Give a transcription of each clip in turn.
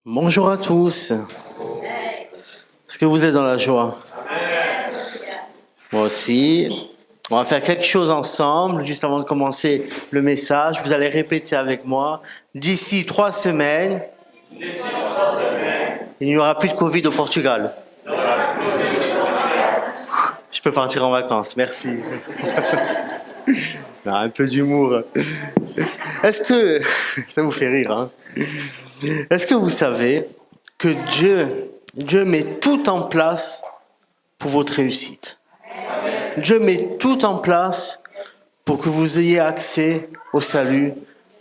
Bonjour à tous. Est-ce que vous êtes dans la joie? Moi aussi. On va faire quelque chose ensemble, juste avant de commencer le message. Vous allez répéter avec moi. D'ici 3 semaines, il n'y aura plus de Covid au Portugal. Je peux partir en vacances, merci. Non, un peu d'humour. Est-ce que... Ça vous fait rire, hein? Est-ce que vous savez que Dieu met tout en place pour votre réussite? Dieu met tout en place pour que vous ayez accès au salut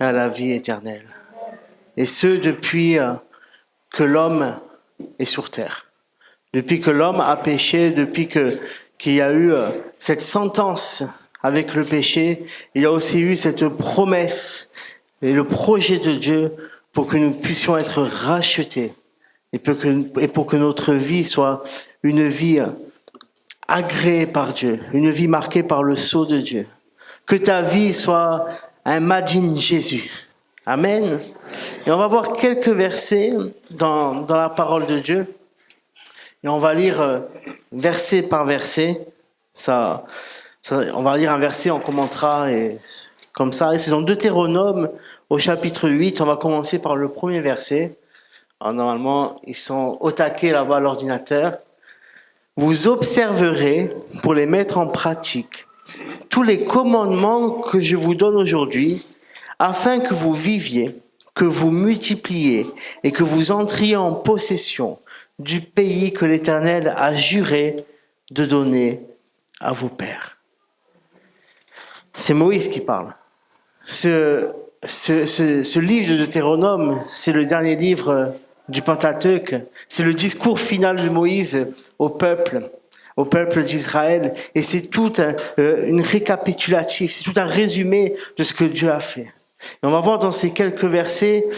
et à la vie éternelle. Et ce, depuis que l'homme est sur terre. Depuis que l'homme a péché, depuis qu'il y a eu cette sentence avec le péché, il y a aussi eu cette promesse et le projet de Dieu pour que nous puissions être rachetés et pour que notre vie soit une vie agréée par Dieu, une vie marquée par le sceau de Dieu. Que ta vie soit un Made in Jésus. Amen. Et on va voir quelques versets dans la parole de Dieu. Et on va lire verset par verset. On va lire un verset, on commentera et comme ça. Et c'est dans Deutéronome au chapitre 8. On va commencer par le premier verset. Alors, normalement, ils sont au taquet là-bas à l'ordinateur. Vous observerez pour les mettre en pratique tous les commandements que je vous donne aujourd'hui, afin que vous viviez, que vous multipliez et que vous entriez en possession du pays que l'Éternel a juré de donner à vos pères. C'est Moïse qui parle. Ce livre de Deutéronome, c'est le dernier livre du Pentateuque. C'est le discours final de Moïse au peuple d'Israël. Et c'est tout une récapitulatif, c'est tout un résumé de ce que Dieu a fait. Et on va voir dans ces quelques versets,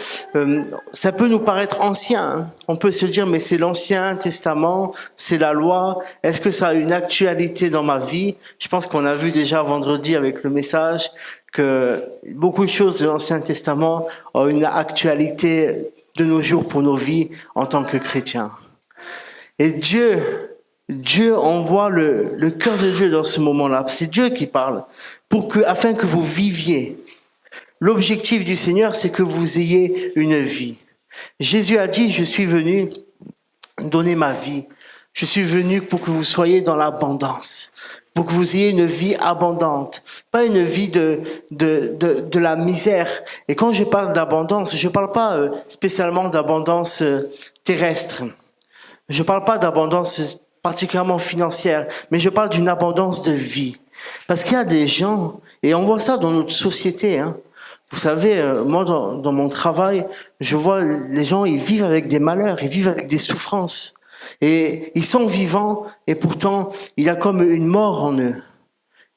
ça peut nous paraître ancien. Hein. On peut se dire, mais c'est l'Ancien Testament, c'est la loi. Est-ce que ça a une actualité dans ma vie? Je pense qu'on a vu déjà vendredi avec le message que beaucoup de choses de l'Ancien Testament ont une actualité de nos jours pour nos vies en tant que chrétiens. Et Dieu envoie le cœur de Dieu dans ce moment-là. C'est Dieu qui parle afin que vous viviez. L'objectif du Seigneur, c'est que vous ayez une vie. Jésus a dit, je suis venu donner ma vie. Je suis venu pour que vous soyez dans l'abondance, pour que vous ayez une vie abondante, pas une vie de la misère. Et quand je parle d'abondance, je parle pas spécialement d'abondance terrestre. Je parle pas d'abondance particulièrement financière, mais je parle d'une abondance de vie. Parce qu'il y a des gens, et on voit ça dans notre société, hein. Vous savez, moi, dans mon travail, je vois les gens, ils vivent avec des malheurs, ils vivent avec des souffrances. Et ils sont vivants, et pourtant, il y a comme une mort en eux.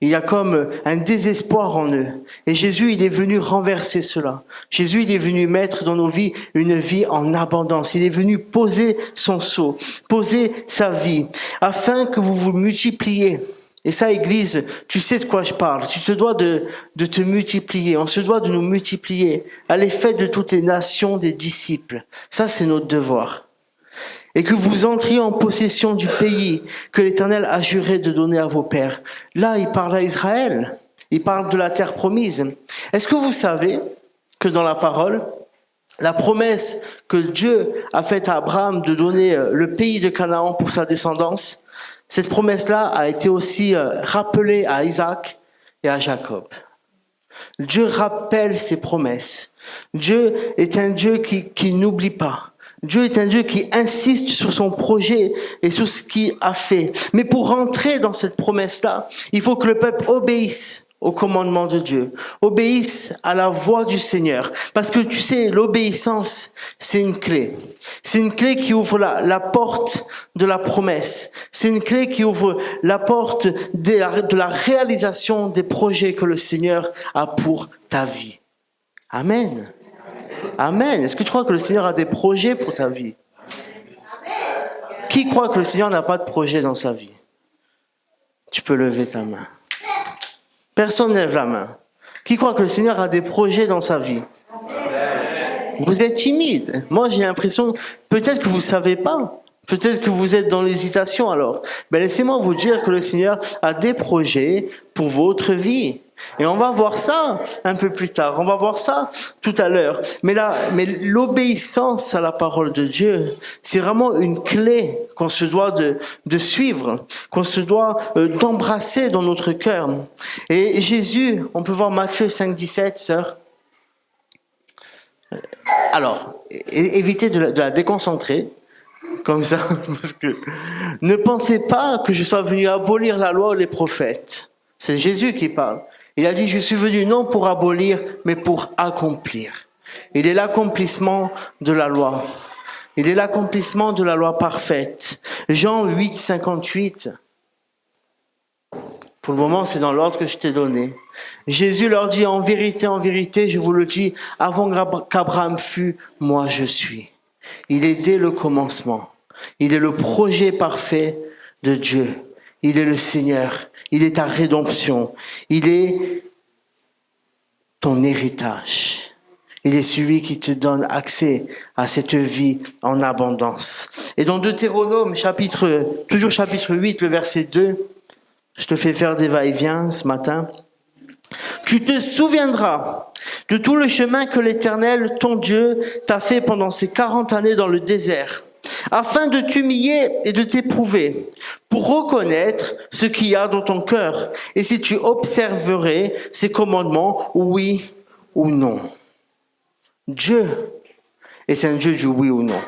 Il y a comme un désespoir en eux. Et Jésus, il est venu renverser cela. Jésus, il est venu mettre dans nos vies une vie en abondance. Il est venu poser son sceau, poser sa vie, afin que vous vous multipliez. Et ça, Église, tu sais de quoi je parle. Tu te dois de te multiplier. On se doit de nous multiplier. Allez, faites de toutes les nations des disciples. Ça, c'est notre devoir. Et que vous entriez en possession du pays que l'Éternel a juré de donner à vos pères. Là, il parle à Israël. Il parle de la terre promise. Est-ce que vous savez que dans la parole, la promesse que Dieu a faite à Abraham de donner le pays de Canaan pour sa descendance, cette promesse-là a été aussi rappelée à Isaac et à Jacob. Dieu rappelle ses promesses. Dieu est un Dieu qui n'oublie pas. Dieu est un Dieu qui insiste sur son projet et sur ce qu'il a fait. Mais pour rentrer dans cette promesse-là, il faut que le peuple obéisse au commandement de Dieu, obéisse à la voix du Seigneur. Parce que tu sais, l'obéissance, c'est une clé. C'est une clé qui ouvre la porte de la promesse. C'est une clé qui ouvre la porte de la réalisation des projets que le Seigneur a pour ta vie. Amen. Amen. Est-ce que tu crois que le Seigneur a des projets pour ta vie? Qui croit que le Seigneur n'a pas de projet dans sa vie? Tu peux lever ta main. Personne ne lève la main. Qui croit que le Seigneur a des projets dans sa vie? Vous êtes timide. Moi, j'ai l'impression, peut-être que vous ne savez pas. Peut-être que vous êtes dans l'hésitation alors. Mais laissez-moi vous dire que le Seigneur a des projets pour votre vie. Et on va voir ça un peu plus tard. On va voir ça tout à l'heure. Mais l'obéissance à la parole de Dieu, c'est vraiment une clé qu'on se doit de suivre, qu'on se doit d'embrasser dans notre cœur. Et Jésus, on peut voir Matthieu 5, 17, sœur. Alors, évitez de la déconcentrer. Comme ça, parce que ne pensez pas que je sois venu abolir la loi ou les prophètes. C'est Jésus qui parle. Il a dit, je suis venu non pour abolir, mais pour accomplir. Il est l'accomplissement de la loi. Il est l'accomplissement de la loi parfaite. Jean 8, 58. Pour le moment, c'est dans l'ordre que je t'ai donné. Jésus leur dit, en vérité, je vous le dis, avant qu'Abraham fût, moi je suis. Il est dès le commencement. Il est le projet parfait de Dieu. Il est le Seigneur. Il est ta rédemption. Il est ton héritage. Il est celui qui te donne accès à cette vie en abondance. Et dans Deutéronome, toujours chapitre 8, le verset 2, je te fais faire des va-et-vient ce matin. Tu te souviendras de tout le chemin que l'Éternel, ton Dieu, t'a fait pendant ces 40 années dans le désert, afin de t'humilier et de t'éprouver, pour reconnaître ce qu'il y a dans ton cœur, et si tu observerais ses commandements, oui ou non. Dieu est un Dieu du oui ou non.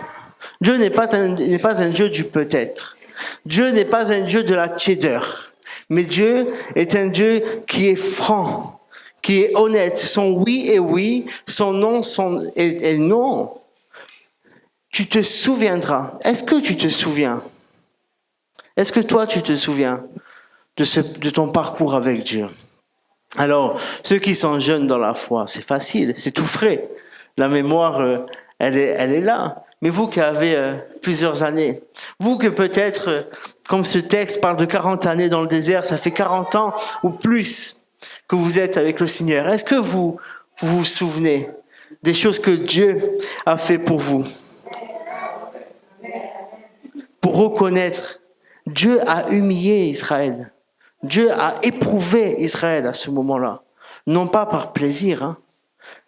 Dieu n'est pas un Dieu du peut-être. Dieu n'est pas un Dieu de la tiédeur. Mais Dieu est un Dieu qui est franc, qui est honnête. Son oui est oui, son non est non. Tu te souviendras. Est-ce que tu te souviens? Est-ce que toi, tu te souviens de ton parcours avec Dieu? Alors, ceux qui sont jeunes dans la foi, c'est facile, c'est tout frais. La mémoire, elle est là. Mais vous qui avez plusieurs années, vous que peut-être, comme ce texte parle de 40 années dans le désert, ça fait 40 ans ou plus que vous êtes avec le Seigneur. Est-ce que vous vous souvenez des choses que Dieu a fait pour vous? Pour reconnaître, Dieu a humilié Israël. Dieu a éprouvé Israël à ce moment-là. Non pas par plaisir, hein.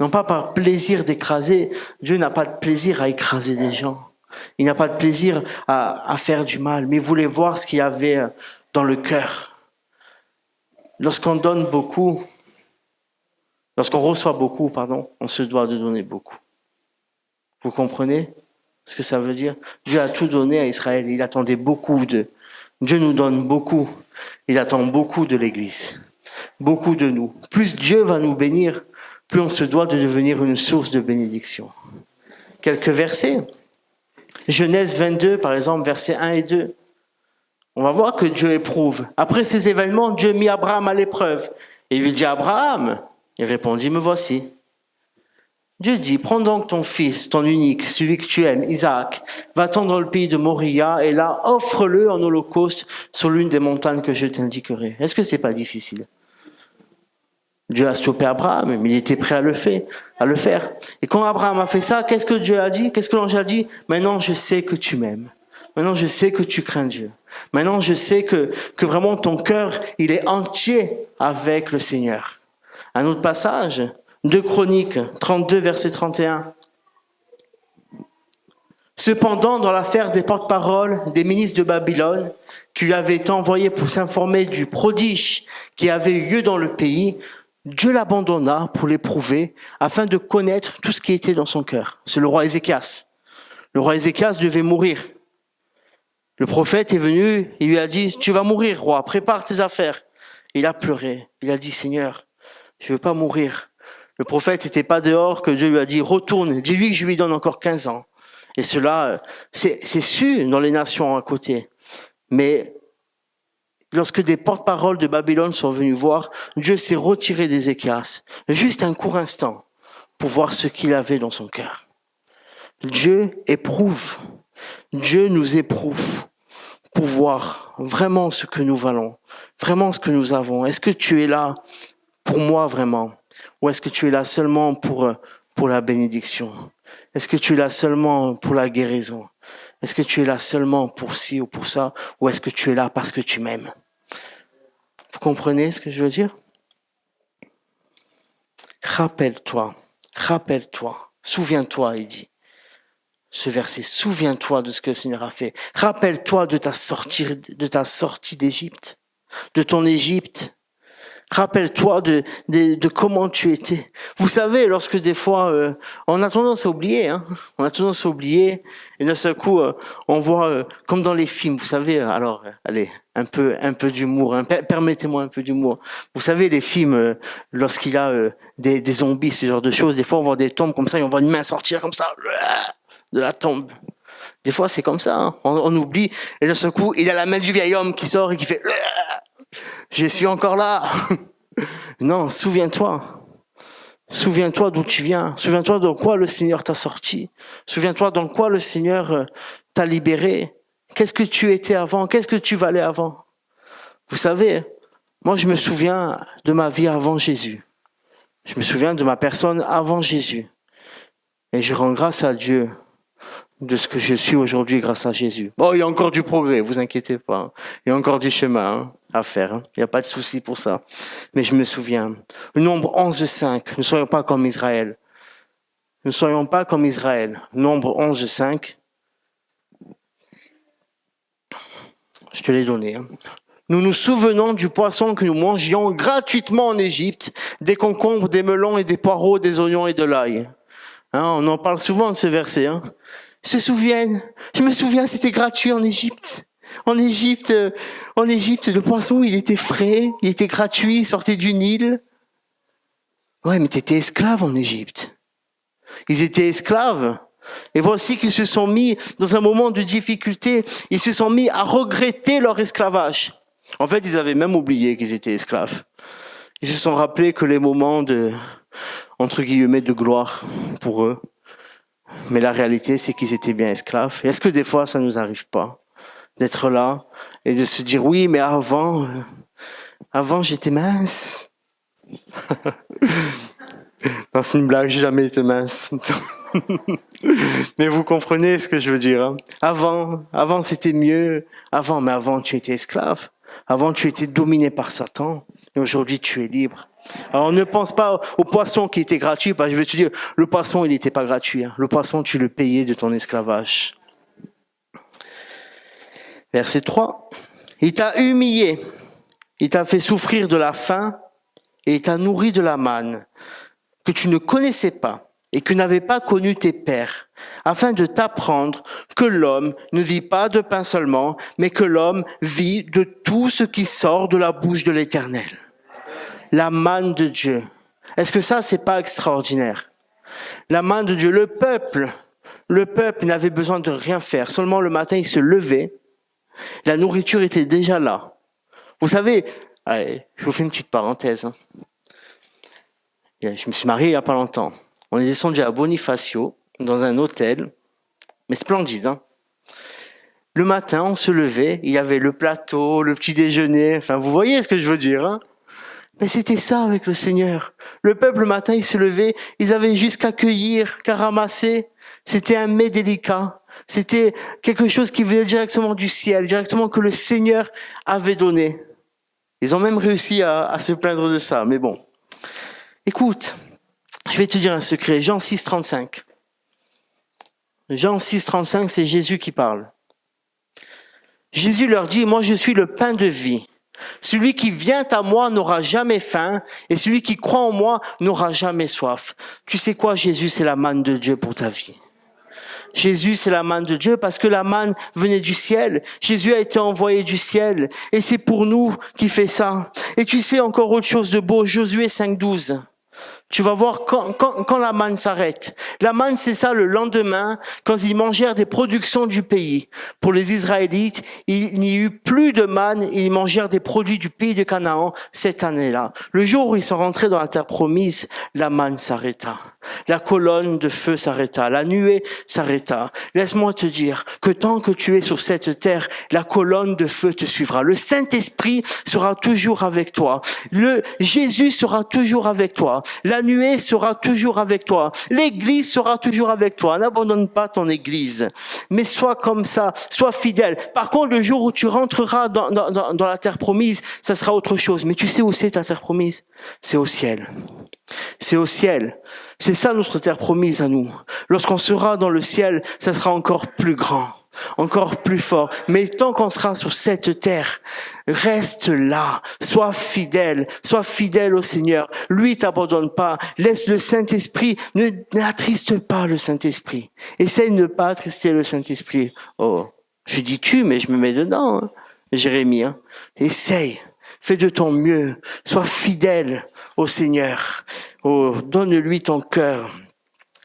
Non pas par plaisir d'écraser. Dieu n'a pas de plaisir à écraser des gens. Il n'a pas de plaisir à faire du mal. Mais il voulait voir ce qu'il y avait dans le cœur. Lorsqu'on donne beaucoup, lorsqu'on reçoit beaucoup, on se doit de donner beaucoup. Vous comprenez ce que ça veut dire? Dieu a tout donné à Israël. Il attendait beaucoup d'eux. Dieu nous donne beaucoup. Il attend beaucoup de l'Église. Beaucoup de nous. Plus Dieu va nous bénir, plus on se doit de devenir une source de bénédiction. Quelques versets. Genèse 22, par exemple, versets 1 et 2. On va voir que Dieu éprouve. Après ces événements, Dieu mit Abraham à l'épreuve. Et il lui dit, Abraham, il répondit, me voici. Dieu dit, prends donc ton fils, ton unique, celui que tu aimes, Isaac, va-t'en dans le pays de Moria, et là, offre-le en holocauste sur l'une des montagnes que je t'indiquerai. Est-ce que c'est pas difficile? Dieu a stoppé Abraham, mais il était prêt à le faire. Et quand Abraham a fait ça, qu'est-ce que Dieu a dit? Qu'est-ce que l'ange a dit? Maintenant, je sais que tu m'aimes. Maintenant, je sais que tu crains Dieu. Maintenant, je sais que vraiment ton cœur, il est entier avec le Seigneur. Un autre passage, 2 Chroniques 32, verset 31. Cependant, dans l'affaire des porte-paroles des ministres de Babylone, qui lui avaient été envoyés pour s'informer du prodige qui avait eu lieu dans le pays, Dieu l'abandonna pour l'éprouver, afin de connaître tout ce qui était dans son cœur. C'est le roi Ézéchias. Le roi Ézéchias devait mourir. Le prophète est venu, il lui a dit, tu vas mourir, roi, prépare tes affaires. Il a pleuré. Il a dit, Seigneur, je veux pas mourir. Le prophète n'était pas dehors, que Dieu lui a dit, retourne, dis-lui que je lui donne encore 15 ans. Et cela, c'est su dans les nations à côté. Mais lorsque des porte-paroles de Babylone sont venus voir, Dieu s'est retiré d'Ézéchias, juste un court instant, pour voir ce qu'il avait dans son cœur. Dieu éprouve. Dieu nous éprouve pour voir vraiment ce que nous valons, vraiment ce que nous avons. Est-ce que tu es là pour moi vraiment? Ou est-ce que tu es là seulement pour la bénédiction? Est-ce que tu es là seulement pour la guérison? Est-ce que tu es là seulement pour ci ou pour ça? Ou est-ce que tu es là parce que tu m'aimes? Vous comprenez ce que je veux dire? Rappelle-toi, souviens-toi, il dit. Ce verset, souviens-toi de ce que le Seigneur a fait. Rappelle-toi de ta sortie d'Égypte, de ton Égypte. Rappelle-toi de comment tu étais. Vous savez, lorsque des fois, on a tendance à oublier, on a tendance à oublier, et d'un seul coup, on voit, comme dans les films, vous savez, alors, allez, un peu d'humour, permettez-moi un peu d'humour. Vous savez, les films, lorsqu'il y a des zombies, ce genre de choses, des fois, on voit des tombes comme ça, et on voit une main sortir comme ça, de la tombe. Des fois, c'est comme ça, on oublie, et d'un seul coup, il y a la main du vieil homme qui sort et qui fait je suis encore là. Non, souviens-toi. Souviens-toi d'où tu viens. Souviens-toi dans quoi le Seigneur t'a sorti. Souviens-toi dans quoi le Seigneur t'a libéré. Qu'est-ce que tu étais avant? Qu'est-ce que tu valais avant? Vous savez, moi je me souviens de ma vie avant Jésus. Je me souviens de ma personne avant Jésus. Et je rends grâce à Dieu de ce que je suis aujourd'hui grâce à Jésus. Bon, il y a encore du progrès, vous inquiétez pas. Il y a encore du chemin à faire. Il n'y a pas de souci pour ça. Mais je me souviens. Nombre 11:5. Ne soyons pas comme Israël. Ne soyons pas comme Israël. Nombre 11:5. Je te l'ai donné. Nous nous souvenons du poisson que nous mangions gratuitement en Égypte, des concombres, des melons et des poireaux, des oignons et de l'ail. On en parle souvent de ce verset. Se souviennent. Je me souviens, c'était gratuit en Égypte. En Égypte, le poisson, il était frais, il était gratuit, il sortait du Nil. Ouais, mais t'étais esclave en Égypte. Ils étaient esclaves. Et voici qu'ils se sont mis dans un moment de difficulté. Ils se sont mis à regretter leur esclavage. En fait, ils avaient même oublié qu'ils étaient esclaves. Ils se sont rappelés que les moments de, entre guillemets, de gloire pour eux. Mais la réalité, c'est qu'ils étaient bien esclaves. Et est-ce que des fois, ça nous arrive pas d'être là et de se dire, oui, mais avant, j'étais mince. Non, c'est une blague, j'ai jamais été mince. Mais vous comprenez ce que je veux dire. Avant, c'était mieux. Mais avant, tu étais esclave. Avant, tu étais dominé par Satan. Et aujourd'hui, tu es libre. Alors ne pense pas au poisson qui était gratuit, parce que je vais te dire, le poisson il n'était pas gratuit. Le poisson tu le payais de ton esclavage. Verset 3. Il t'a humilié, il t'a fait souffrir de la faim et il t'a nourri de la manne que tu ne connaissais pas et que n'avaient pas connu tes pères, afin de t'apprendre que l'homme ne vit pas de pain seulement, mais que l'homme vit de tout ce qui sort de la bouche de l'Éternel. La manne de Dieu. Est-ce que ça, c'est pas extraordinaire? La manne de Dieu. Le peuple n'avait besoin de rien faire. Seulement le matin, il se levait. La nourriture était déjà là. Vous savez, allez, je vous fais une petite parenthèse. Je me suis marié il y a pas longtemps. On est descendu à Bonifacio, dans un hôtel, mais splendide. Le matin, on se levait, il y avait le plateau, le petit déjeuner. Enfin, vous voyez ce que je veux dire, Mais c'était ça avec le Seigneur. Le peuple, le matin, il se levait, ils avaient juste qu'à cueillir, qu'à ramasser. C'était un mets délicat. C'était quelque chose qui venait directement du ciel, directement que le Seigneur avait donné. Ils ont même réussi à se plaindre de ça, mais bon. Écoute, je vais te dire un secret. Jean 6,35. Jean 6,35, c'est Jésus qui parle. Jésus leur dit, moi je suis le pain de vie. Celui qui vient à moi n'aura jamais faim, et celui qui croit en moi n'aura jamais soif. Tu sais quoi, Jésus, c'est la manne de Dieu pour ta vie. Jésus, c'est la manne de Dieu parce que la manne venait du ciel. Jésus a été envoyé du ciel, et c'est pour nous qu'il fait ça. Et tu sais encore autre chose de beau, Josué 5,12. Tu vas voir quand la manne s'arrête. La manne, c'est ça le lendemain, quand ils mangèrent des productions du pays. Pour les Israélites, il n'y eut plus de manne, ils mangèrent des produits du pays de Canaan cette année-là. Le jour où ils sont rentrés dans la terre promise, la manne s'arrêta. La colonne de feu s'arrêta. La nuée s'arrêta. Laisse-moi te dire que tant que tu es sur cette terre, la colonne de feu te suivra. Le Saint-Esprit sera toujours avec toi. Jésus sera toujours avec toi. La La nuée sera toujours avec toi. L'église sera toujours avec toi. N'abandonne pas ton église. Mais sois comme ça, sois fidèle. Par contre, le jour où tu rentreras dans la terre promise, ça sera autre chose. Mais tu sais où c'est ta terre promise? C'est au ciel. C'est au ciel. C'est ça notre terre promise à nous. Lorsqu'on sera dans le ciel, ça sera encore plus grand, encore plus fort. Mais tant qu'on sera sur cette terre, reste là. Sois fidèle au Seigneur. Lui, t'abandonne pas. Laisse le Saint-Esprit. N'attriste pas le Saint-Esprit. Essaye de ne pas attrister le Saint-Esprit. Oh, je dis tu, mais je me mets dedans, hein. Jérémie, hein. Essaye. Fais de ton mieux. Sois fidèle au Seigneur. Oh, donne-lui ton cœur.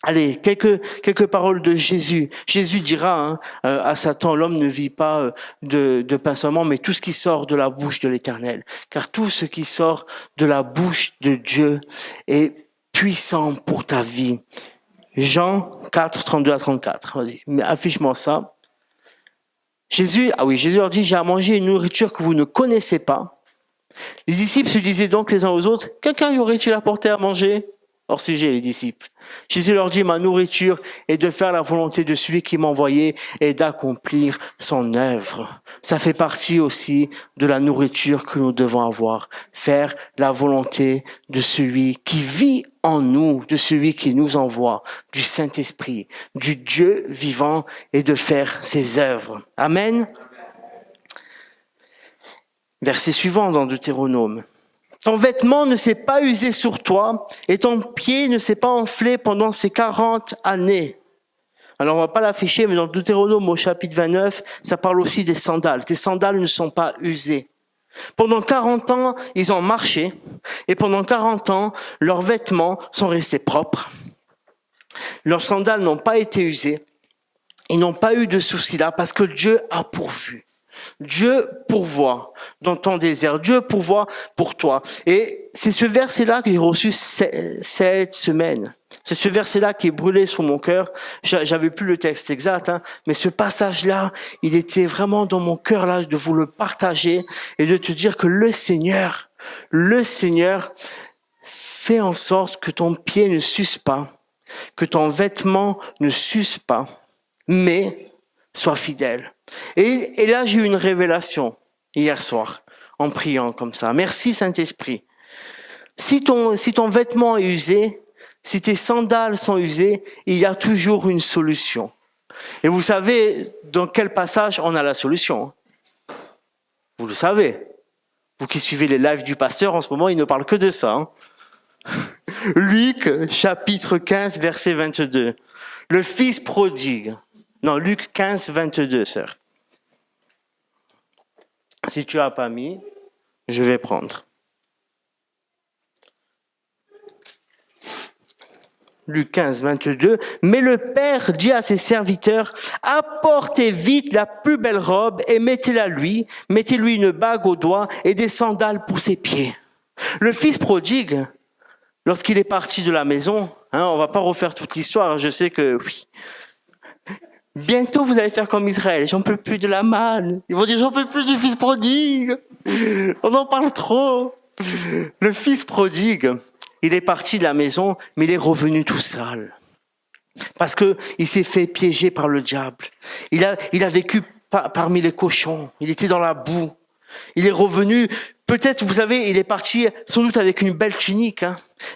Allez, quelques paroles de Jésus. Jésus dira à Satan, l'homme ne vit pas de pain seulement, mais tout ce qui sort de la bouche de l'Éternel. Car tout ce qui sort de la bouche de Dieu est puissant pour ta vie. Jean 4, 32 à 34. Vas-y, affiche-moi ça. Jésus leur dit, j'ai à manger une nourriture que vous ne connaissez pas. Les disciples se disaient donc les uns aux autres, quelqu'un y aurait-il apporté à manger? Hors sujet, les disciples. Jésus leur dit, ma nourriture est de faire la volonté de celui qui m'a envoyé et d'accomplir son œuvre. Ça fait partie aussi de la nourriture que nous devons avoir. Faire la volonté de celui qui vit en nous, de celui qui nous envoie, du Saint-Esprit, du Dieu vivant et de faire ses œuvres. Amen. Verset suivant dans Deutéronome. Ton vêtement ne s'est pas usé sur toi et ton pied ne s'est pas enflé pendant ces 40 années. Alors on va pas l'afficher, mais dans Deutéronome au chapitre 29, ça parle aussi des sandales. Tes sandales ne sont pas usées. Pendant 40 ans, ils ont marché et pendant 40 ans, leurs vêtements sont restés propres. Leurs sandales n'ont pas été usées. Ils n'ont pas eu de soucis là parce que Dieu a pourvu. Dieu pourvoit dans ton désert. Dieu pourvoit pour toi. Et c'est ce verset-là que j'ai reçu cette semaine. C'est ce verset-là qui est brûlé sur mon cœur. J'avais plus le texte exact, mais ce passage-là, il était vraiment dans mon cœur là de vous le partager et de te dire que le Seigneur fait en sorte que ton pied ne s'use pas, que ton vêtement ne s'use pas, mais sois fidèle. Et là, j'ai eu une révélation hier soir, en priant comme ça. Merci Saint-Esprit. Si ton vêtement est usé, si tes sandales sont usées, il y a toujours une solution. Et vous savez dans quel passage on a la solution? Vous le savez. Vous qui suivez les lives du pasteur, en ce moment, il ne parle que de ça. Luc, chapitre 15, verset 22. Le fils prodigue. Non, Luc 15, 22, sœur. Si tu n'as pas mis, je vais prendre. Luc 15, 22. Mais le père dit à ses serviteurs, apportez vite la plus belle robe et mettez-la lui, mettez-lui une bague au doigt et des sandales pour ses pieds. Le fils prodigue, lorsqu'il est parti de la maison, on va pas refaire toute l'histoire, je sais que oui. Bientôt, vous allez faire comme Israël. J'en peux plus de la manne. Ils vont dire, j'en peux plus du fils prodigue. On en parle trop. Le fils prodigue, il est parti de la maison, mais il est revenu tout sale. Parce que il s'est fait piéger par le diable. Il a vécu parmi les cochons. Il était dans la boue. Il est revenu. Peut-être, vous savez, il est parti sans doute avec une belle tunique,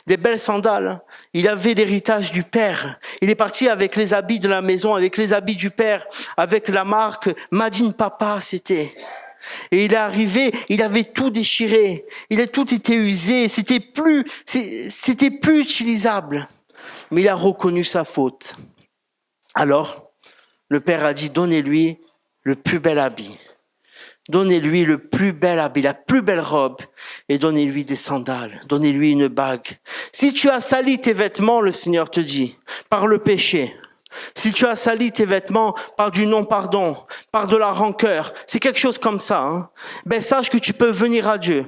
des belles sandales. Il avait l'héritage du père. Il est parti avec les habits de la maison, avec les habits du père, avec la marque Madine Papa, c'était. Et il est arrivé, il avait tout déchiré. Tout été usé. C'était plus utilisable. Mais il a reconnu sa faute. Alors, le père a dit, donnez-lui le plus bel habit. Donnez-lui le plus bel habit, la plus belle robe, et donnez-lui des sandales, donnez-lui une bague. Si tu as sali tes vêtements, le Seigneur te dit, par le péché, si tu as sali tes vêtements par du non-pardon, par de la rancœur, c'est quelque chose comme ça, sache que tu peux venir à Dieu,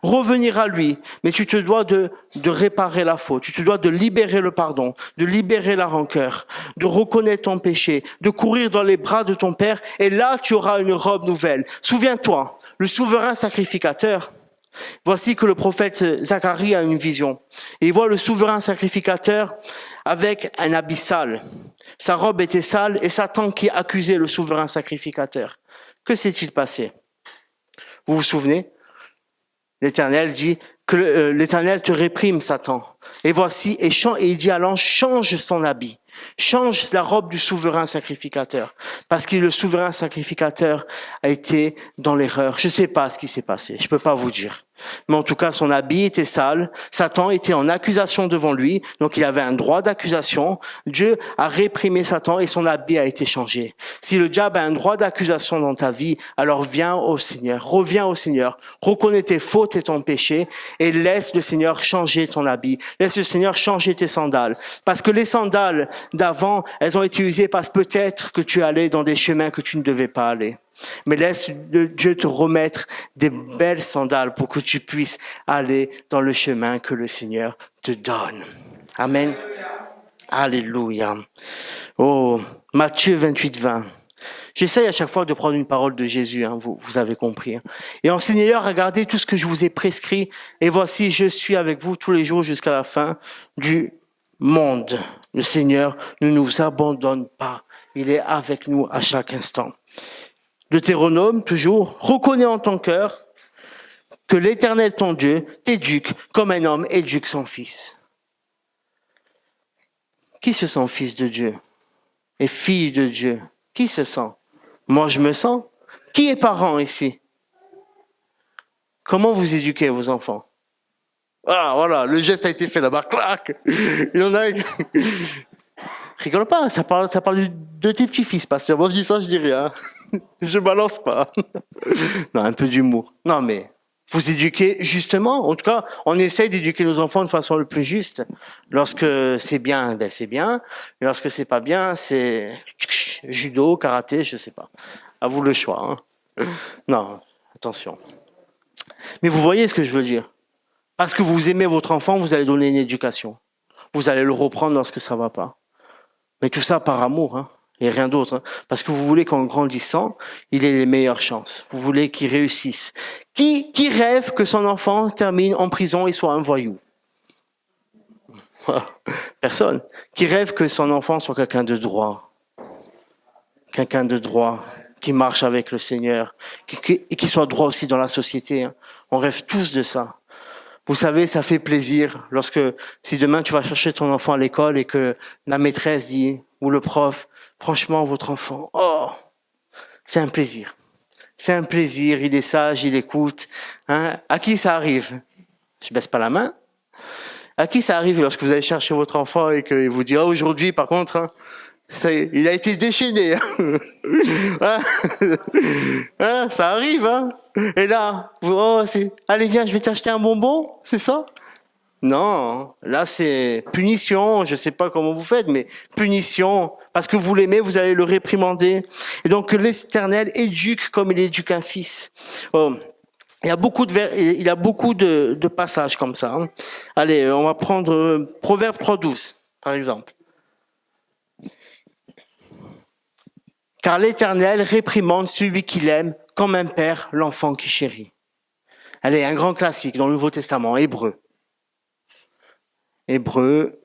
revenir à lui, mais tu te dois de réparer la faute, tu te dois de libérer le pardon, de libérer la rancœur, de reconnaître ton péché, de courir dans les bras de ton Père, et là tu auras une robe nouvelle. Souviens-toi, le souverain sacrificateur, Voici que le prophète Zacharie a une vision. Et il voit le souverain sacrificateur avec un habit sale. Sa robe était sale et Satan qui accusait le souverain sacrificateur. Que s'est-il passé? Vous vous souvenez? L'Éternel dit que l'Éternel te réprime, Satan. Et voici, et il dit à l'ange, change son habit. Change la robe du souverain sacrificateur. Parce que le souverain sacrificateur a été dans l'erreur. Je ne sais pas ce qui s'est passé. Je ne peux pas vous dire. Mais en tout cas, son habit était sale. Satan était en accusation devant lui. Donc, il avait un droit d'accusation. Dieu a réprimé Satan et son habit a été changé. Si le diable a un droit d'accusation dans ta vie, alors viens au Seigneur. Reviens au Seigneur. Reconnais tes fautes et ton péché et laisse le Seigneur changer ton habit. Laisse le Seigneur changer tes sandales. Parce que les sandales d'avant, elles ont été usées parce peut-être que tu allais dans des chemins que tu ne devais pas aller. Mais laisse Dieu te remettre des belles sandales pour que tu puisses aller dans le chemin que le Seigneur te donne. Amen. Alléluia. Oh, Matthieu 28, 20. J'essaye à chaque fois de prendre une parole de Jésus, vous avez compris. Et enseignez-leur, regardez tout ce que je vous ai prescrit. Et voici, je suis avec vous tous les jours jusqu'à la fin du monde. Le Seigneur ne nous abandonne pas. Il est avec nous à chaque instant. Deutéronome, toujours, reconnais en ton cœur que l'Éternel ton Dieu t'éduque comme un homme éduque son fils. Qui se sent fils de Dieu et fille de Dieu? Qui se sent? Moi, je me sens. Qui est parent ici? Comment vous éduquez vos enfants? Ah, voilà, le geste a été fait là-bas, clac. Il y en a. Rigole pas, ça parle de tes petits-fils, pasteur. Moi, je dis ça, je dis rien. Je balance pas. Non, un peu d'humour. Non, mais vous éduquez justement. En tout cas, on essaye d'éduquer nos enfants de façon le plus juste. Lorsque c'est bien, ben c'est bien. Et lorsque c'est pas bien, c'est judo, karaté, je sais pas. À vous le choix. Hein. Non, attention. Mais vous voyez ce que je veux dire. Parce que vous aimez votre enfant, vous allez donner une éducation. Vous allez le reprendre lorsque ça va pas. Mais tout ça par amour, hein, et rien d'autre. Hein. Parce que vous voulez qu'en grandissant, il ait les meilleures chances. Vous voulez qu'il réussisse. Qui rêve que son enfant termine en prison et soit un voyou? Personne. Qui rêve que son enfant soit quelqu'un de droit? Quelqu'un de droit, qui marche avec le Seigneur, et qui soit droit aussi dans la société. Hein. On rêve tous de ça. Vous savez, ça fait plaisir si demain tu vas chercher ton enfant à l'école et que la maîtresse dit, ou le prof, franchement, votre enfant, oh, c'est un plaisir. C'est un plaisir, il est sage, il écoute. Hein. À qui ça arrive? Je baisse pas la main. À qui ça arrive lorsque vous allez chercher votre enfant et qu'il vous dit, aujourd'hui, par contre, hein, il a été déchaîné. Hein. Hein, ça arrive, hein. Et là, allez viens, je vais t'acheter un bonbon, c'est ça? Non, là c'est punition, je sais pas comment vous faites, mais punition, parce que vous l'aimez, vous allez le réprimander. Et donc l'Éternel éduque comme il éduque un fils. Oh. Il y a beaucoup de passages comme ça. Hein. Allez, on va prendre Proverbe 3,12, par exemple. Car l'Éternel réprimande celui qu'il aime, comme un père l'enfant qui chérit. Allez, un grand classique dans le Nouveau Testament, Hébreu. Hébreu,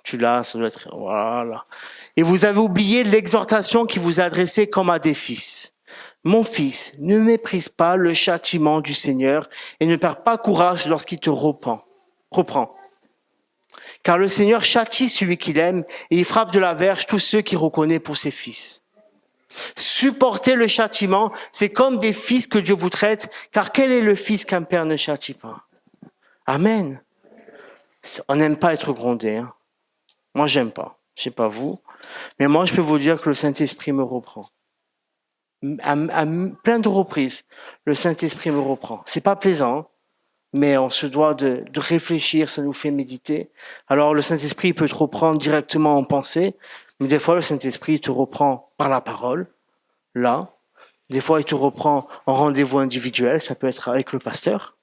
tu l'as, ça doit être... Voilà. Et vous avez oublié l'exhortation qui vous adressait comme à des fils. Mon fils, ne méprise pas le châtiment du Seigneur et ne perds pas courage lorsqu'il te reprend. Car le Seigneur châtie celui qu'il aime et il frappe de la verge tous ceux qu'il reconnaît pour ses fils. Supporter le châtiment, c'est comme des fils que Dieu vous traite, car quel est le fils qu'un père ne châtie pas? Amen. On n'aime pas être grondé. Hein. Moi, j'aime pas. Je sais pas vous. Mais moi, je peux vous dire que le Saint-Esprit me reprend. À plein de reprises, le Saint-Esprit me reprend. C'est pas plaisant, mais on se doit de réfléchir, ça nous fait méditer. Alors, le Saint-Esprit peut te reprendre directement en pensée, mais des fois, le Saint-Esprit te reprend par la parole, là. Des fois, il te reprend en rendez-vous individuel, ça peut être avec le pasteur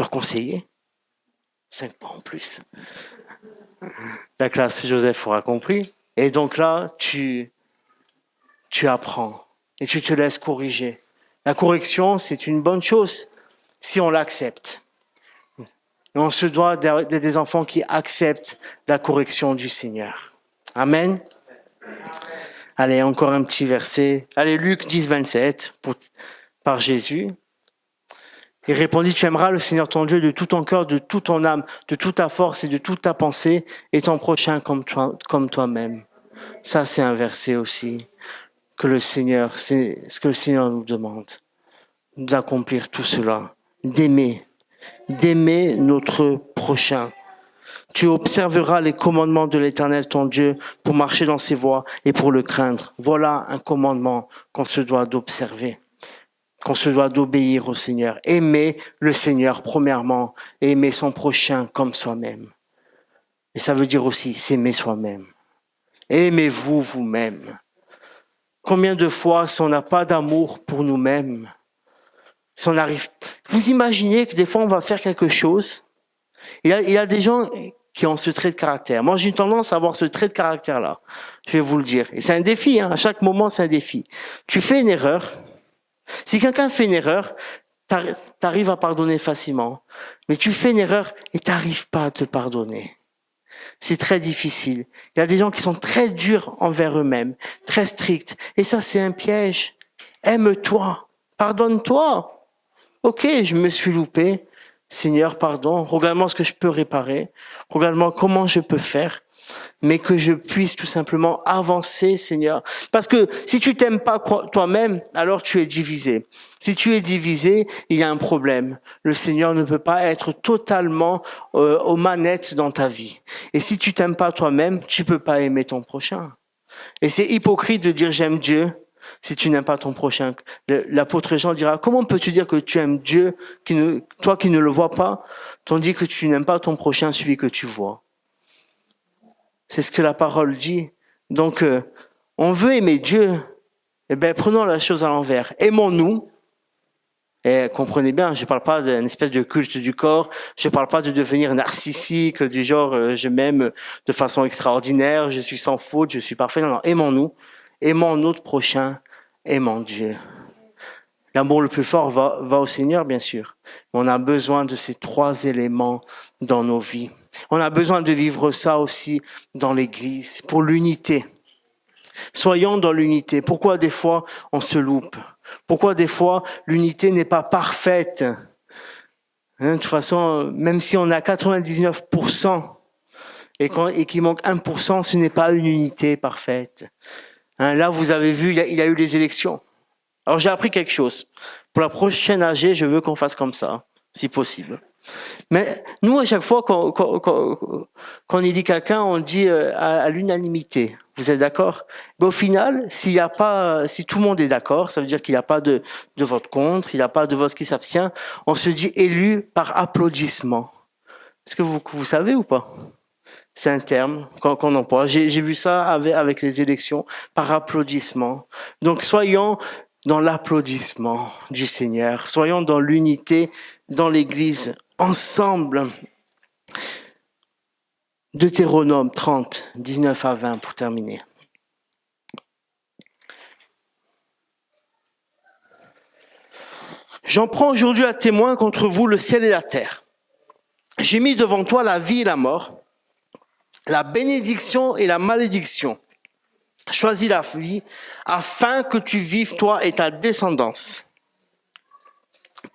conseiller. 5 pas en plus. La classe Joseph aura compris. Et donc là, tu apprends et tu te laisses corriger. La correction, c'est une bonne chose. si on l'accepte. Et on se doit d'être des enfants qui acceptent la correction du Seigneur. Amen. Allez, encore un petit verset. Allez, Luc 10, 27, par Jésus. Il répondit, tu aimeras le Seigneur ton Dieu de tout ton cœur, de toute ton âme, de toute ta force et de toute ta pensée, et ton prochain comme toi-même. Ça, c'est un verset aussi que le Seigneur, c'est ce que le Seigneur nous demande, d'accomplir tout cela, d'aimer notre prochain. Tu observeras les commandements de l'Éternel ton Dieu pour marcher dans ses voies et pour le craindre. Voilà un commandement qu'on se doit d'observer, qu'on se doit d'obéir au Seigneur. Aimer le Seigneur premièrement et aimer son prochain comme soi-même. Et ça veut dire aussi s'aimer soi-même. Aimez-vous vous-même. Combien de fois, si on n'a pas d'amour pour nous-mêmes, si on arrive, vous imaginez que des fois on va faire quelque chose. Il y a des gens qui ont ce trait de caractère. Moi, j'ai une tendance à avoir ce trait de caractère-là. Je vais vous le dire. Et c'est un défi, hein. À chaque moment, c'est un défi. Tu fais une erreur. Si quelqu'un fait une erreur, t'arrives à pardonner facilement. Mais tu fais une erreur et t'arrives pas à te pardonner. C'est très difficile. Il y a des gens qui sont très durs envers eux-mêmes, très stricts. Et ça, c'est un piège. Aime-toi. Pardonne-toi. Ok, je me suis loupé. Seigneur, pardon. Regarde-moi ce que je peux réparer. Regarde-moi comment je peux faire. Mais que je puisse tout simplement avancer, Seigneur. Parce que si tu t'aimes pas toi-même, alors tu es divisé. Si tu es divisé, il y a un problème. Le Seigneur ne peut pas être totalement aux manettes dans ta vie. Et si tu t'aimes pas toi-même, tu peux pas aimer ton prochain. Et c'est hypocrite de dire j'aime Dieu si tu n'aimes pas ton prochain. L'apôtre Jean dira, comment peux-tu dire que tu aimes Dieu, toi qui ne le vois pas, tandis que tu n'aimes pas ton prochain, celui que tu vois? C'est ce que la parole dit. Donc, on veut aimer Dieu. Eh bien, prenons la chose à l'envers. Aimons-nous. Et comprenez bien, je ne parle pas d'une espèce de culte du corps. Je ne parle pas de devenir narcissique, du genre, je m'aime de façon extraordinaire, je suis sans faute, je suis parfait. Non, non, aimons-nous. Aimons notre prochain. Aimons Dieu. L'amour le plus fort va au Seigneur, bien sûr. Mais on a besoin de ces trois éléments dans nos vies. On a besoin de vivre ça aussi dans l'Église, pour l'unité. Soyons dans l'unité. Pourquoi des fois on se loupe? Pourquoi des fois l'unité n'est pas parfaite? De toute façon, même si on a 99% et qu'il manque 1%, ce n'est pas une unité parfaite. Là, vous avez vu, il y a eu les élections. Alors j'ai appris quelque chose. Pour la prochaine AG, je veux qu'on fasse comme ça, si possible. Mais nous, à chaque fois qu'on élit quelqu'un, on dit à l'unanimité. Vous êtes d'accord? Mais au final, si tout le monde est d'accord, ça veut dire qu'il n'y a pas de vote contre, il n'y a pas de vote qui s'abstient. On se dit élu par applaudissement. Est-ce que vous savez ou pas? C'est un terme qu'on emploie. J'ai vu ça avec les élections, par applaudissement. Donc soyons dans l'applaudissement du Seigneur. Soyons dans l'unité dans l'Église, ensemble. Deutéronome 30, 19 à 20 pour terminer. J'en prends aujourd'hui à témoin contre vous le ciel et la terre. J'ai mis devant toi la vie et la mort, la bénédiction et la malédiction. Choisis la vie afin que tu vives toi et ta descendance.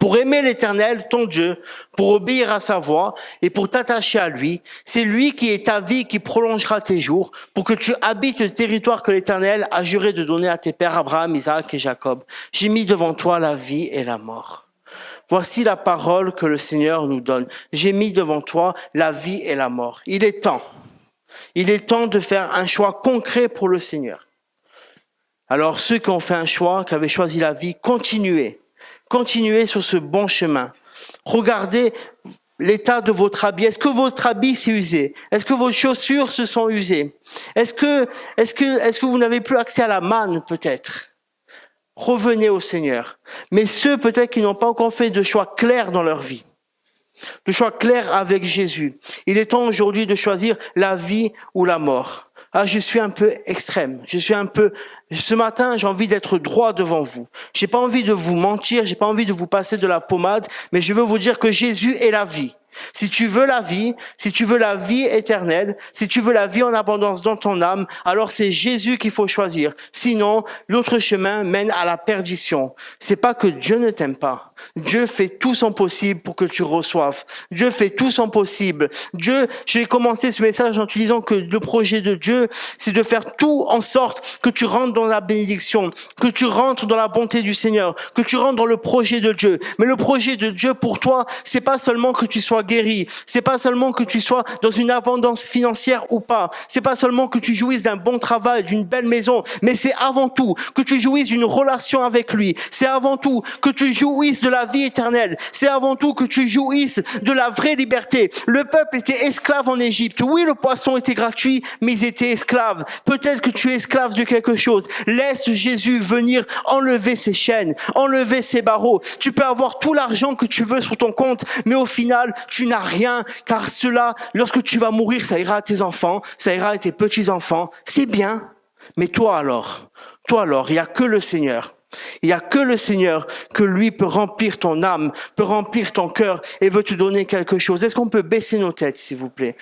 Pour aimer l'Éternel, ton Dieu, pour obéir à sa voix et pour t'attacher à lui, c'est lui qui est ta vie qui prolongera tes jours, pour que tu habites le territoire que l'Éternel a juré de donner à tes pères Abraham, Isaac et Jacob. J'ai mis devant toi la vie et la mort. Voici la parole que le Seigneur nous donne. J'ai mis devant toi la vie et la mort. Il est temps de faire un choix concret pour le Seigneur. Alors ceux qui ont fait un choix, qui avaient choisi la vie, continuez sur ce bon chemin. Regardez l'état de votre habit. Est-ce que votre habit s'est usé? Est-ce que vos chaussures se sont usées? Est-ce que vous n'avez plus accès à la manne, peut-être? Revenez au Seigneur. Mais ceux peut-être qui n'ont pas encore fait de choix clairs dans leur vie, de choix clairs avec Jésus, il est temps aujourd'hui de choisir la vie ou la mort. je suis un peu extrême. Ce matin, j'ai envie d'être droit devant vous. J'ai pas envie de vous mentir, j'ai pas envie de vous passer de la pommade, mais je veux vous dire que Jésus est la vie. Si tu veux la vie, si tu veux la vie éternelle, si tu veux la vie en abondance dans ton âme, alors c'est Jésus qu'il faut choisir. Sinon, l'autre chemin mène à la perdition. C'est pas que Dieu ne t'aime pas. Dieu fait tout son possible pour que tu reçoives. Dieu fait tout son possible. J'ai commencé ce message en te disant que le projet de Dieu, c'est de faire tout en sorte que tu rentres dans la bénédiction, que tu rentres dans la bonté du Seigneur, que tu rentres dans le projet de Dieu. Mais le projet de Dieu pour toi, c'est pas seulement que tu sois guéri. C'est pas seulement que tu sois dans une abondance financière ou pas. C'est pas seulement que tu jouisses d'un bon travail, d'une belle maison, mais c'est avant tout que tu jouisses d'une relation avec lui. C'est avant tout que tu jouisses de la vie éternelle. C'est avant tout que tu jouisses de la vraie liberté. Le peuple était esclave en Égypte. Oui, le poisson était gratuit, mais ils étaient esclaves. Peut-être que tu es esclave de quelque chose. Laisse Jésus venir enlever ses chaînes, enlever ses barreaux. Tu peux avoir tout l'argent que tu veux sur ton compte, mais au final, tu n'as rien, car cela, lorsque tu vas mourir, ça ira à tes enfants, ça ira à tes petits-enfants. C'est bien. Mais toi alors, il n'y a que le Seigneur. Il n'y a que le Seigneur que lui peut remplir ton âme, peut remplir ton cœur et veut te donner quelque chose. Est-ce qu'on peut baisser nos têtes, s'il vous plaît?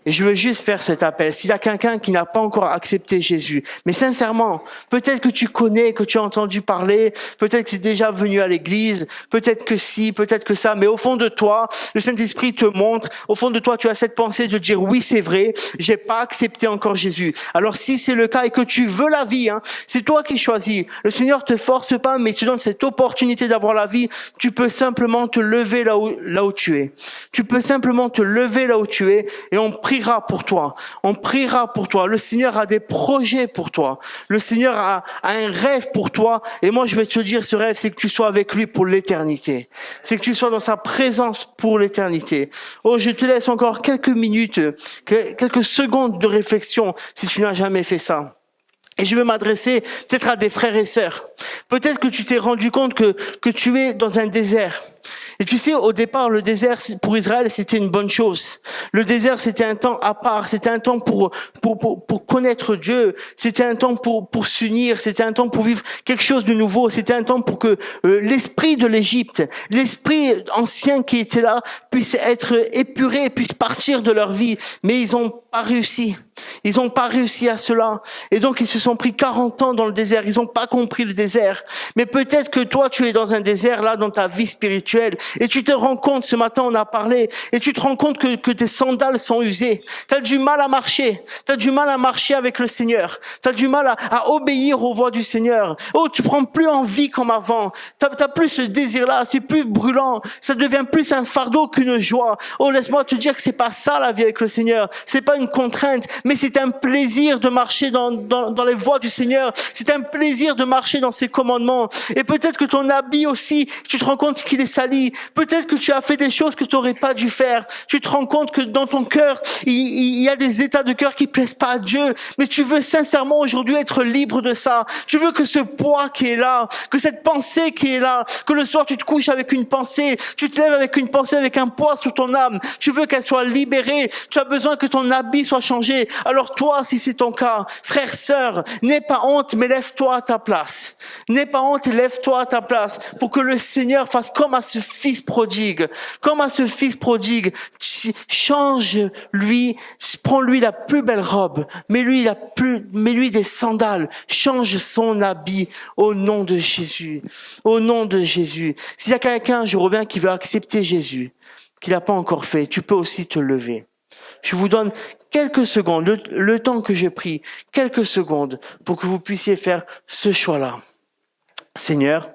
Et je veux juste faire cet appel. S'il y a quelqu'un qui n'a pas encore accepté Jésus, mais sincèrement, peut-être que tu connais, que tu as entendu parler, peut-être que tu es déjà venu à l'église, peut-être que si, peut-être que ça, mais au fond de toi, le Saint-Esprit te montre, au fond de toi, tu as cette pensée de dire oui, c'est vrai, j'ai pas accepté encore Jésus. Alors si c'est le cas et que tu veux la vie, c'est toi qui choisis. Le Seigneur te force pas, mais tu donnes cette opportunité d'avoir la vie. Tu peux simplement te lever là où tu es. Tu peux simplement te lever là où tu es et on priera pour toi. On priera pour toi. Le Seigneur a des projets pour toi. Le Seigneur a un rêve pour toi. Et moi, je vais te dire, ce rêve, c'est que tu sois avec lui pour l'éternité. C'est que tu sois dans sa présence pour l'éternité. Oh, je te laisse encore quelques minutes, quelques secondes de réflexion si tu n'as jamais fait ça. Et je veux m'adresser peut-être à des frères et sœurs. Peut-être que tu t'es rendu compte que tu es dans un désert. Et tu sais, au départ, le désert, pour Israël, c'était une bonne chose. Le désert, c'était un temps à part. C'était un temps pour connaître Dieu. C'était un temps pour s'unir. C'était un temps pour vivre quelque chose de nouveau. C'était un temps pour que l'esprit de l'Égypte, l'esprit ancien qui était là, puisse être épuré, puisse partir de leur vie. Mais ils ont pas réussi. Ils ont pas réussi à cela. Et donc, ils se sont pris 40 ans dans le désert. Ils ont pas compris le désert. Mais peut-être que toi, tu es dans un désert, là, dans ta vie spirituelle. Et tu te rends compte, ce matin, on a parlé, et tu te rends compte que tes sandales sont usées. T'as du mal à marcher. T'as du mal à marcher avec le Seigneur. T'as du mal à obéir aux voix du Seigneur. Oh, tu prends plus envie comme avant. T'as plus ce désir-là. C'est plus brûlant. Ça devient plus un fardeau qu'une joie. Oh, laisse-moi te dire que c'est pas ça, la vie avec le Seigneur. C'est pas une contrainte, mais c'est un plaisir de marcher dans les voies du Seigneur. C'est un plaisir de marcher dans ses commandements. Et peut-être que ton habit aussi, tu te rends compte qu'il est sali. Peut-être que tu as fait des choses que tu n'aurais pas dû faire. Tu te rends compte que dans ton cœur, il y a des états de cœur qui plaisent pas à Dieu. Mais tu veux sincèrement aujourd'hui être libre de ça. Tu veux que ce poids qui est là, que cette pensée qui est là, que le soir tu te couches avec une pensée, tu te lèves avec une pensée, avec un poids sur ton âme. Tu veux qu'elle soit libérée. Tu as besoin que ton habit soit changé. Alors toi, si c'est ton cas, frère, sœur, n'aie pas honte, mais lève-toi à ta place. N'aie pas honte et lève-toi à ta place pour que le Seigneur fasse comme à ce fils prodigue. Comme à ce fils prodigue, change-lui, prends-lui la plus belle robe, mets-lui des sandales, change son habit au nom de Jésus. Au nom de Jésus. S'il y a quelqu'un, je reviens, qui veut accepter Jésus, qui l'a pas encore fait, tu peux aussi te lever. Je vous donne quelques secondes, le temps que j'ai pris, quelques secondes pour que vous puissiez faire ce choix-là. Seigneur,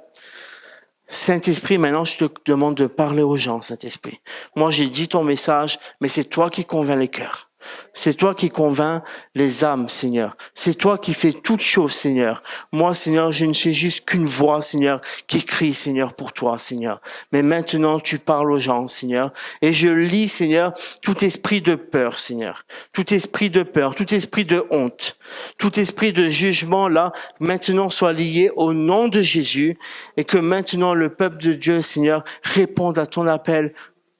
Saint-Esprit, maintenant je te demande de parler aux gens, Saint-Esprit. Moi j'ai dit ton message, mais c'est toi qui convaincs les cœurs. C'est toi qui convaincs les âmes, Seigneur. C'est toi qui fais toutes choses, Seigneur. Moi, Seigneur, je ne suis juste qu'une voix, Seigneur, qui crie, Seigneur, pour toi, Seigneur. Mais maintenant, tu parles aux gens, Seigneur. Et je lis, Seigneur, tout esprit de peur, Seigneur. Tout esprit de peur, tout esprit de honte, tout esprit de jugement, là, maintenant soit lié au nom de Jésus. Et que maintenant, le peuple de Dieu, Seigneur, réponde à ton appel.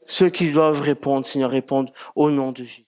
Ceux qui doivent répondre, Seigneur, répondent au nom de Jésus.